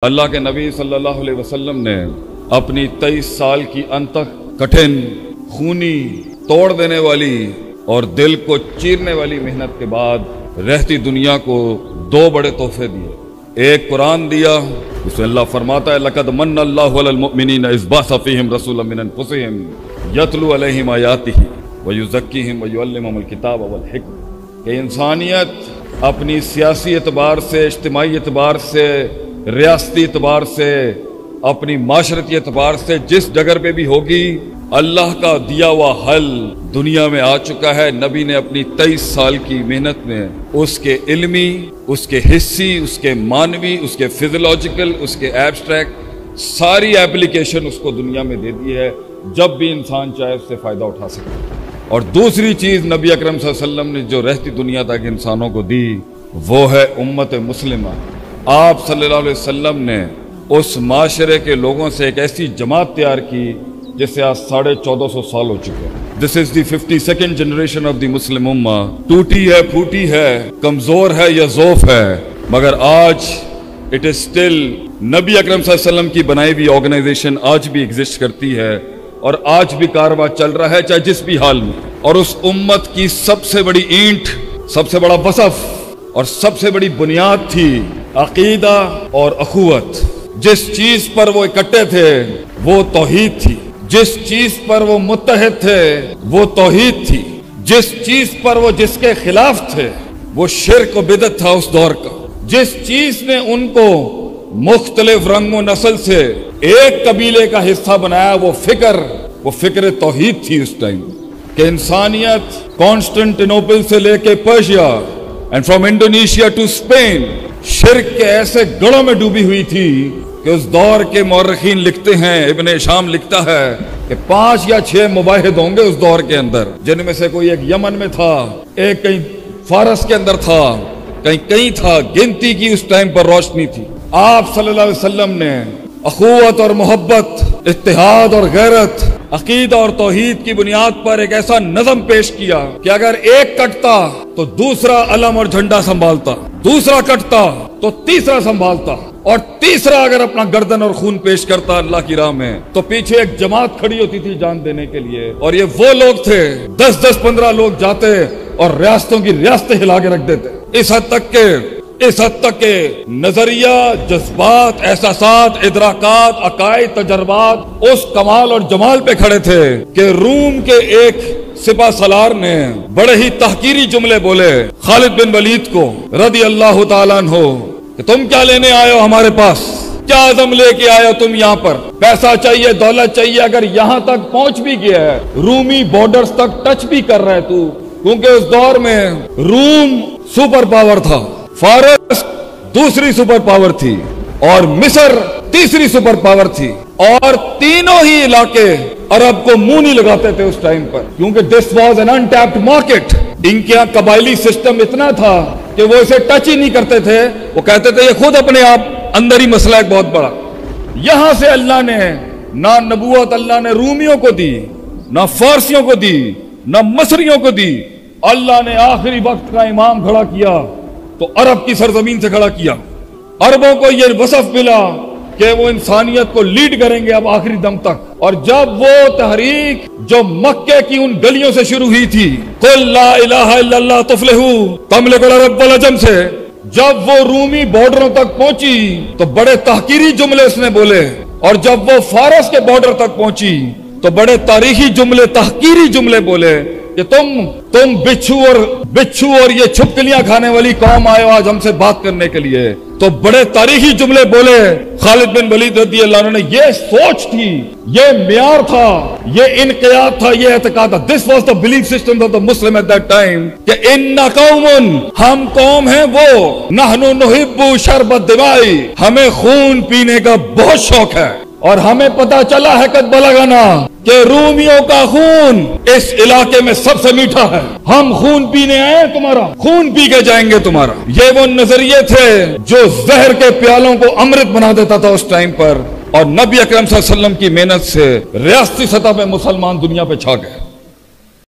اللہ کے نبی صلی اللہ علیہ وسلم نے اپنی 23 سال کی انتک کٹھن خونی توڑ دینے والی اور دل کو چیرنے والی محنت کے بعد رہتی دنیا کو 2 بڑے تحفے دیے۔ ایک قرآن دیا جس میں اللہ فرماتا ہے لَقَدْ مَنَّ اللَّهُ عَلَى الْمُؤْمِنِينَ إِذْ بَعَثَ فِيهِمْ رَسُولًا مِّنْ أَنفُسِهِمْ يَتْلُو عَلَيْهِمْ آيَاتِهِ وَيُزَكِّيهِمْ وَيُعَلِّمُهُمُ الْكِتَابَ وَالْحِكْمَةَ کہ انسانیت اپنی سیاسی اعتبار سے، اجتماعی اعتبار سے، ریاستی اعتبار سے، اپنی معاشرتی اعتبار سے جس ڈگر پہ بھی ہوگی، اللہ کا دیا ہوا حل دنیا میں آ چکا ہے۔ نبی نے اپنی 23 سال کی محنت میں اس کے علمی، اس کے حسی، اس کے معنوی، اس کے فزیولوجیکل، اس کے ایبسٹریکٹ ساری اپلیکیشن اس کو دنیا میں دے دی ہے، جب بھی انسان چاہے اس سے فائدہ اٹھا سکے۔ اور دوسری چیز نبی اکرم صلی اللہ علیہ وسلم نے جو رہتی دنیا تک انسانوں کو دی وہ ہے امت مسلمہ۔ آپ صلی اللہ علیہ وسلم نے اس معاشرے کے لوگوں سے ایک ایسی جماعت تیار کی جس سے آج 1450 سال ہو چکے ہیں۔ This is the 52nd generation of the Muslim Ummah۔ ٹوٹی ہے، پھوٹی ہے، کمزور ہے یا ضعف ہے، مگر آج it is still نبی اکرم صلی اللہ علیہ وسلم کی بنائی ہوئی آرگنائزیشن آج بھی ایگزسٹ کرتی ہے اور آج بھی کارواں چل رہا ہے، چاہے جس بھی حال میں۔ اور اس امت کی سب سے بڑی اینٹ، سب سے بڑا وصف اور سب سے بڑی بنیاد تھی عقیدہ اور اخوت۔ جس چیز پر وہ اکٹھے تھے وہ توحید تھی، جس چیز پر وہ متحد تھے وہ توحید تھی، جس چیز پر وہ جس کے خلاف تھے وہ شرک و بدعت تھا اس دور کا۔ جس چیز نے ان کو مختلف رنگ و نسل سے ایک قبیلے کا حصہ بنایا وہ فکر توحید تھی اس ٹائم، کہ انسانیت کانسٹنٹینوپل سے لے کے Persia and from Indonesia to Spain شرک کے ایسے گڑھوں میں ڈوبی ہوئی تھی کہ اس دور کے مورخین لکھتے ہیں، ابن ہشام لکھتا ہے کہ 5 یا 6 مباحد ہوں گے اس دور کے اندر، جن میں سے کوئی ایک یمن میں تھا، ایک کہیں فارس کے اندر تھا، کہیں تھا، گنتی کی اس ٹائم پر روشنی تھی۔ آپ صلی اللہ علیہ وسلم نے اخوت اور محبت، اتحاد اور غیرت، عقیدہ اور توحید کی بنیاد پر ایک ایسا نظم پیش کیا کہ اگر ایک کٹتا تو دوسرا علم اور جھنڈا سنبھالتا، دوسرا کٹتا تو تیسرا سنبھالتا، اور تیسرا اگر اپنا گردن اور خون پیش کرتا اللہ کی راہ میں تو پیچھے ایک جماعت کھڑی ہوتی تھی جان دینے کے لیے۔ اور یہ وہ لوگ تھے 10-15 لوگ جاتے اور ریاستوں کی ریاستیں ہلا کے رکھ دیتے۔ اس حد تک کہ نظریہ، جذبات، احساسات، ادراکات، عقائد، تجربات اس کمال اور جمال پہ کھڑے تھے کہ روم کے ایک سپہ سالار نے بڑے ہی تحقیری جملے بولے خالد بن ولید کو رضی اللہ تعالیٰ عنہ کہ تم کیا لینے آئے ہو ہمارے پاس؟ کیا عزم لے کے آئے ہو تم یہاں پر؟ پیسہ چاہیے، دولت چاہیے، اگر یہاں تک پہنچ بھی گیا ہے، رومی بارڈرز تک ٹچ بھی کر رہا ہے تو، کیونکہ اس دور میں روم سپر پاور تھا، فارس دوسری سپر پاور تھی اور مصر تیسری سپر پاور تھی، اور تینوں ہی علاقے عرب کو منہ نہیں لگاتے تھے اس ٹائم پر، کیونکہ this was an untapped market. ان کے یہاں قبائلی سسٹم اتنا تھا کہ وہ اسے ٹچ ہی نہیں کرتے تھے، وہ کہتے تھے یہ خود اپنے آپ اندر ہی مسئلہ ایک بہت بڑا۔ یہاں سے اللہ نے نہ نبوت اللہ نے رومیوں کو دی، نہ فارسیوں کو دی، نہ مصریوں کو دی، اللہ نے آخری وقت کا امام کھڑا کیا تو عرب کی سرزمین سے کھڑا کیا۔ عربوں کو یہ وصف ملا کہ وہ انسانیت کو لیڈ کریں گے اب آخری دم تک۔ اور جب وہ تحریک جو مکے کی ان گلیوں سے شروع ہوئی تھی، قل لا الہ الا اللہ تفلحوا تملک العرب والعجم سے، جب وہ رومی بارڈروں تک پہنچی تو بڑے تحقیری جملے اس نے بولے، اور جب وہ فارس کے بارڈر تک پہنچی تو بڑے تاریخی جملے، تحقیری جملے بولے کہ تم بچھو اور یہ چھپکلیاں کھانے والی قوم آئے ہو آج ہم سے بات کرنے کے لیے۔ تو بڑے تاریخی جملے بولے خالد بن ولید رضی اللہ عنہ نے۔ یہ سوچ تھی، یہ معیار تھا، یہ انقیاد تھا، یہ اعتقاد تھا۔ This was the belief system of the Muslim at that time کہ اِنَّا قَوْمٌ ہم قوم ہیں وہ نَحْنُ نُحِبُّ شَرْبَ الدِّمَاءِ ہمیں خون پینے کا بہت شوق ہے، اور ہمیں پتا چلا ہے قد بلغنا کہ رومیوں کا خون اس علاقے میں سب سے میٹھا ہے، ہم خون پینے آئے تمہارا، خون پی کے جائیں گے تمہارا۔ یہ وہ نظریے تھے جو زہر کے پیالوں کو امرت بنا دیتا تھا اس ٹائم پر، اور نبی اکرم صلی اللہ علیہ وسلم کی محنت سے ریاستی سطح پہ مسلمان دنیا پہ چھا گئے۔